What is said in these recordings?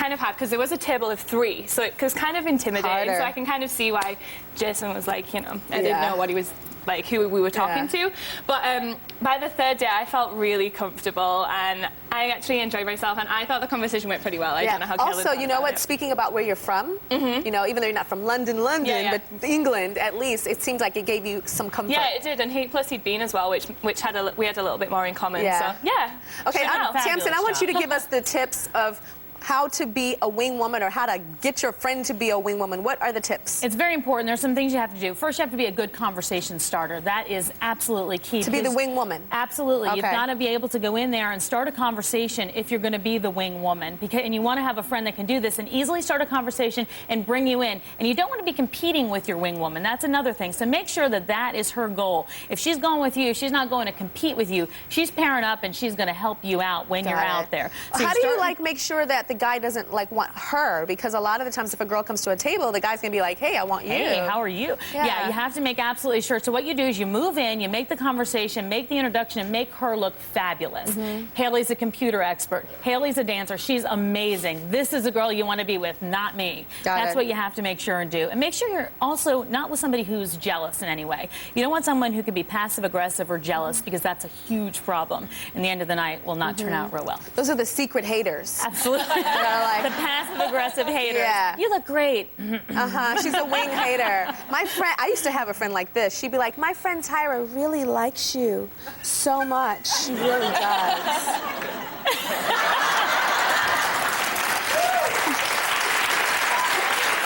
kind of hard because there was a table of 3, so it was kind of intimidating. Harder. So I can kind of see why Jason was like, you know, I didn't know what he was like, who we were talking to. But by the 3rd day, I felt really comfortable, and I actually enjoyed myself, and I thought the conversation went pretty well. I don't know how Also, Caleb you know felt what? about it. Speaking about where you're from, you know, even though you're not from London, but England, at least, it seems like it gave you some comfort. Yeah, it did, and plus he'd been as well, which had we had a little bit more in common. Yeah. So yeah. Okay, Tamsin, I want you to job. give us the tips of how to be a wing woman, or how to get your friend to be a wing woman. What are the tips? It's very important. There's some things you have to do. First, you have to be a good conversation starter. That is absolutely key. To be the wing woman. Absolutely. Okay. You've got to be able to go in there and start a conversation if you're going to be the wing woman. And you want to have a friend that can do this and easily start a conversation and bring you in. And you don't want to be competing with your wing woman. That's another thing. So make sure that that is her goal. If she's going with you, she's not going to compete with you. She's pairing up and she's going to help you out when you're out there. So how do you like make sure that the guy doesn't like want her? Because a lot of the times if a girl comes to a table, the guy's gonna be like, hey, I want you. Hey, how are you? Yeah, you have to make absolutely sure. So what you do is you move in, you make the conversation, make the introduction, and make her look fabulous. Haley's a computer expert. Haley's a dancer. She's amazing. This is a girl you want to be with, not me. That's what you have to make sure and do. And make sure you're also not with somebody who's jealous in any way. You don't want someone who could be passive-aggressive or jealous, because that's a huge problem. And the end of the night will not turn out real well. Those are the secret haters. Absolutely. The passive-aggressive haters. Yeah. You look great. She's a wing hater. My friend, I used to have a friend like this. She'd be like, my friend Tyra really likes you so much. She really does.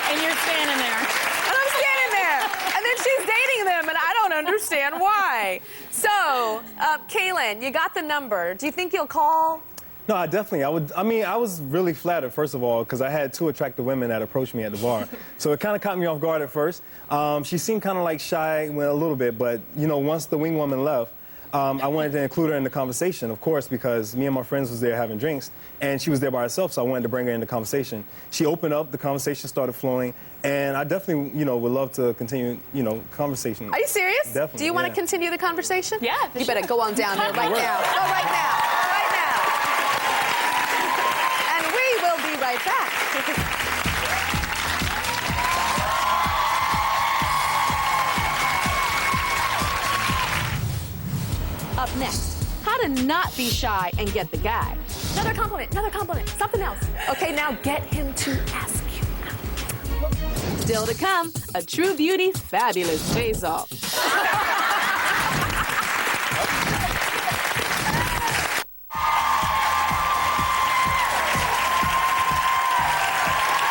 And you're standing there. And I'm standing there. And then she's dating them, and I don't understand why. So, Kaylin, you got the number. Do you think you'll call? No, I definitely, I was really flattered, first of all, because I had 2 attractive women that approached me at the bar. So it kind of caught me off guard at first. She seemed kind of like shy a little bit, but, you know, once the wing woman left, I wanted to include her in the conversation, of course, because me and my friends was there having drinks, and she was there by herself, so I wanted to bring her in the conversation. She opened up, the conversation started flowing, and I definitely, you know, would love to continue, you know, conversation. Are you serious? Definitely. Do you want to continue the conversation? Yeah. You better go on down there right now. Go right now. Right now. And we will be right back. Up next, how to not be shy and get the guy. Another compliment, something else. Okay, now get him to ask you out. Still to come, a True Beauty fabulous face-off.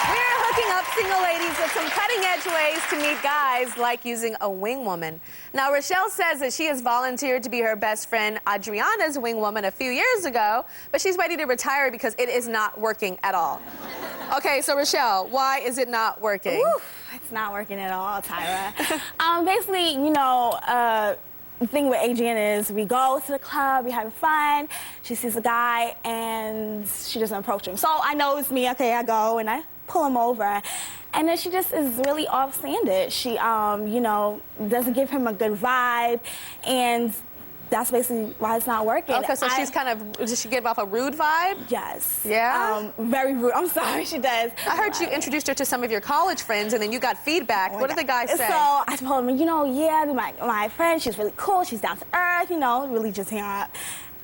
We're hooking up single ladies with some cutting-edge ways to meet guys, like using a wing woman. Now, Rochelle says that she has volunteered to be her best friend Adriana's wing woman a few years ago, but she's ready to retire because it is not working at all. Okay, so Rochelle, why is it not working? It's not working at all, Tyra. Basically, you know, the thing with Adriana is we go to the club, we're having fun, she sees a guy, and she doesn't approach him. So I know it's me, okay, I go, and I pull him over. And then she just is really off-standard. She, you know, doesn't give him a good vibe, and that's basically why it's not working. Okay, so she's kind of, does she give off a rude vibe? Yes. Yeah? Very rude. I'm sorry, she does. I heard you introduced her to some of your college friends, and then you got feedback. What did the guys say? So I told him, you know, yeah, my friend, she's really cool, she's down to earth, you know, really just hang out.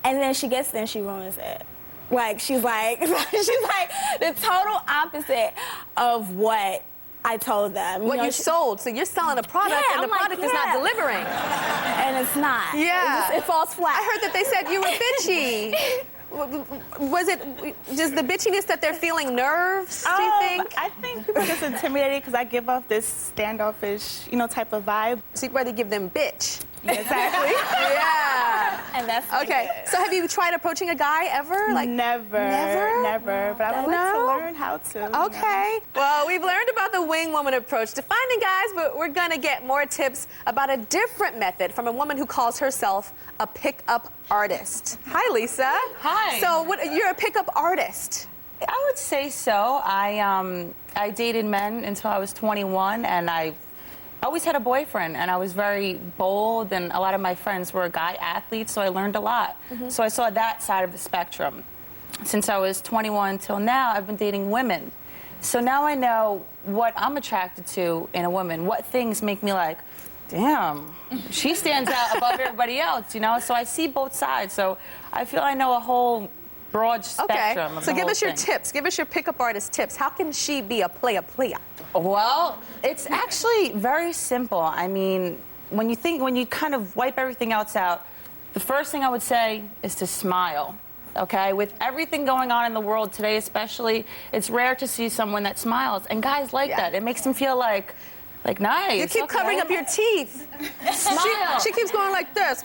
And then she gets there and she ruins it. Like, she's like the total opposite of what I told them. What you sold. So you're selling a product, and the product is not delivering. And it's not. Yeah. It falls flat. I heard that they said you were bitchy. Was it just the bitchiness that they're feeling nerves, do you think? I think people get intimidated because I give off this standoffish, you know, type of vibe. So you'd rather give them bitch. Yeah, exactly. Yeah. And that's okay. So have you tried approaching a guy ever? Like never. But I would like to learn how to. Okay. Well, we've learned about the wing woman approach to finding guys, but we're gonna get more tips about a different method from a woman who calls herself a pickup artist. Hi, Lisa. Hi. So you're a pickup artist. I would say so. I dated men until I was 21, and I always had a boyfriend, and I was very bold, and a lot of my friends were guy athletes, so I learned a lot. So I saw that side of the spectrum. since I was 21 till now, I've been dating women. So now I know what I'm attracted to in a woman, what things make me like, damn, she stands out above everybody else, you know? So I see both sides. So I feel I know a whole broad spectrum of so the give whole us your thing. tips. Give us your pickup artist tips. How can she be a player? Well, it's actually very simple. I mean, when you kind of wipe everything else out, the first thing I would say is to smile. Okay, with everything going on in the world today, especially, it's rare to see someone that smiles, and guys like that. It makes them feel like nice. You keep covering up your teeth. Smile. She keeps going like this.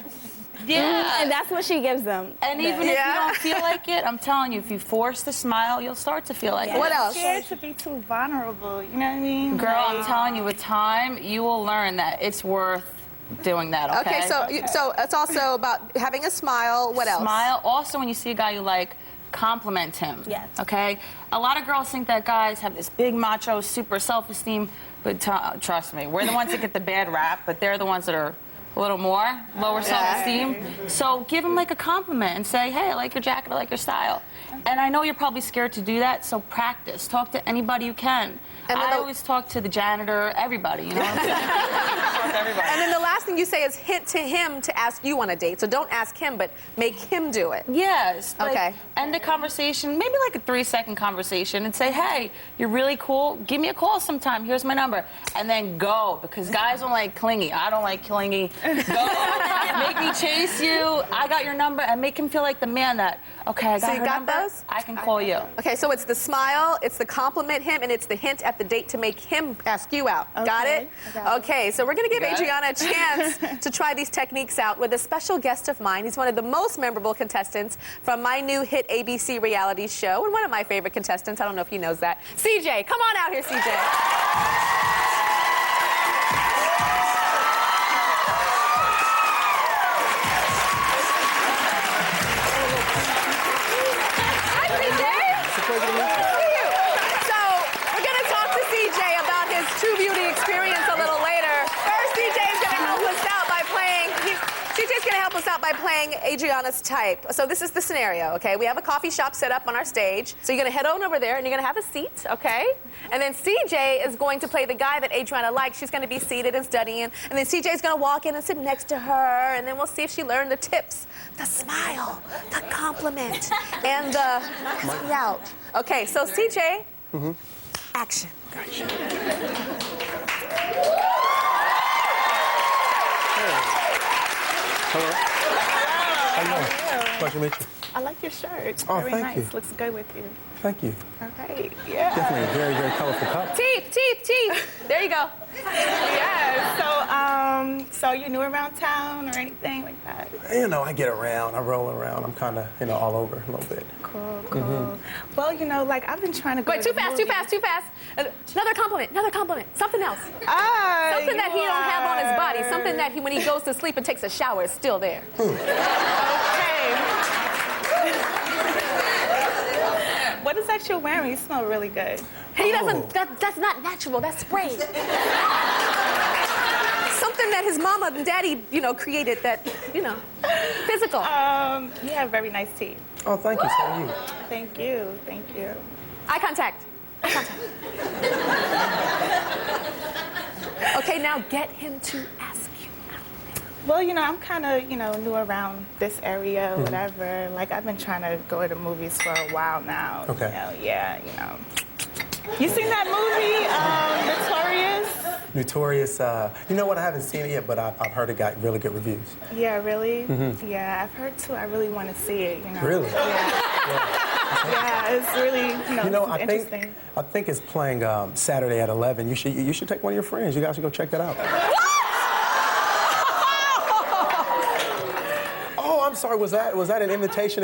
Yeah. And that's what she gives them. And even if you don't feel like it, I'm telling you, if you force the smile, you'll start to feel like it. What else? Scared to be too vulnerable. You know what I mean? Girl, I'm telling you, with time, you will learn that it's worth doing that, okay? Okay, so it's also about having a smile. What else? Smile. Also, when you see a guy you like, compliment him. Yes. Okay? A lot of girls think that guys have this big macho, super self-esteem, but trust me, we're the ones that get the bad rap, but they're the ones that are a little more lower self-esteem. So give him like a compliment and say, hey, I like your jacket, I like your style. And I know you're probably scared to do that, so practice. Talk to anybody you can. And then I always talk to the janitor, everybody, you know what I'm saying? Talk to everybody. And then the last thing you say is hint to him to ask you on a date. So don't ask him, but make him do it. Yes. Like, Okay. End the conversation, maybe like a 3-second conversation, and say, hey, you're really cool. Give me a call sometime. Here's my number. And then go, because guys don't like clingy. I don't like clingy. Go, make me chase you. I got your number, and make him feel like the man that, okay, I got So you her got number. those? I can call you. Okay, so it's the smile, it's the compliment him, and it's the hint at the date to make him ask you out. Got it? Okay, so we're gonna give Adriana a chance to try these techniques out with a special guest of mine. He's one of the most memorable contestants from my new hit ABC reality show, and one of my favorite contestants. I don't know if he knows that. CJ, come on out here, CJ. True Beauty experience a little later. First, CJ's gonna help us out by playing Adriana's type. So this is the scenario, okay? We have a coffee shop set up on our stage. So you're gonna head on over there and you're gonna have a seat, okay? And then CJ is going to play the guy that Adriana likes. She's gonna be seated and studying. And then CJ's gonna walk in and sit next to her. And then we'll see if she learned the tips, the smile, the compliment, and the see out. Okay, so CJ, action. Gotcha. Hello. How you doing? Pleasure to meet you. I like your shirt. Oh, Very thank nice. you. Looks good with you. Thank you. All right. Yeah. Definitely a very, very colorful cup. Teeth. There you go. Yeah. So you new around town or anything like that? You know, I get around, I roll around. I'm kind of, all over a little bit. Cool. Well, like I've been trying to go. Wait, too fast. Another compliment. Something else. Something that he don't have on his body. Something that when he goes to sleep and takes a shower is still there. Okay. What is that you're wearing? You smell really good. He doesn't. That's not natural. That's spray. Something that his mama and daddy, created. That, physical. You have very nice teeth. Oh, thank you. So are you. Thank you. Thank you. Eye contact. Okay, now get him to ask you out. Well, I'm kind of, new around this area, whatever. Like, I've been trying to go to the movies for a while now. Okay. You seen that movie, Notorious? Notorious. You know what? I haven't seen it yet, but I've heard it got really good reviews. Yeah, really? Yeah, I've heard too. I really want to see it, Really? Yeah, it's really, interesting. I think it's playing Saturday at 11. You should take one of your friends. You guys should go check that out. Oh, I'm sorry. Was that an invitation?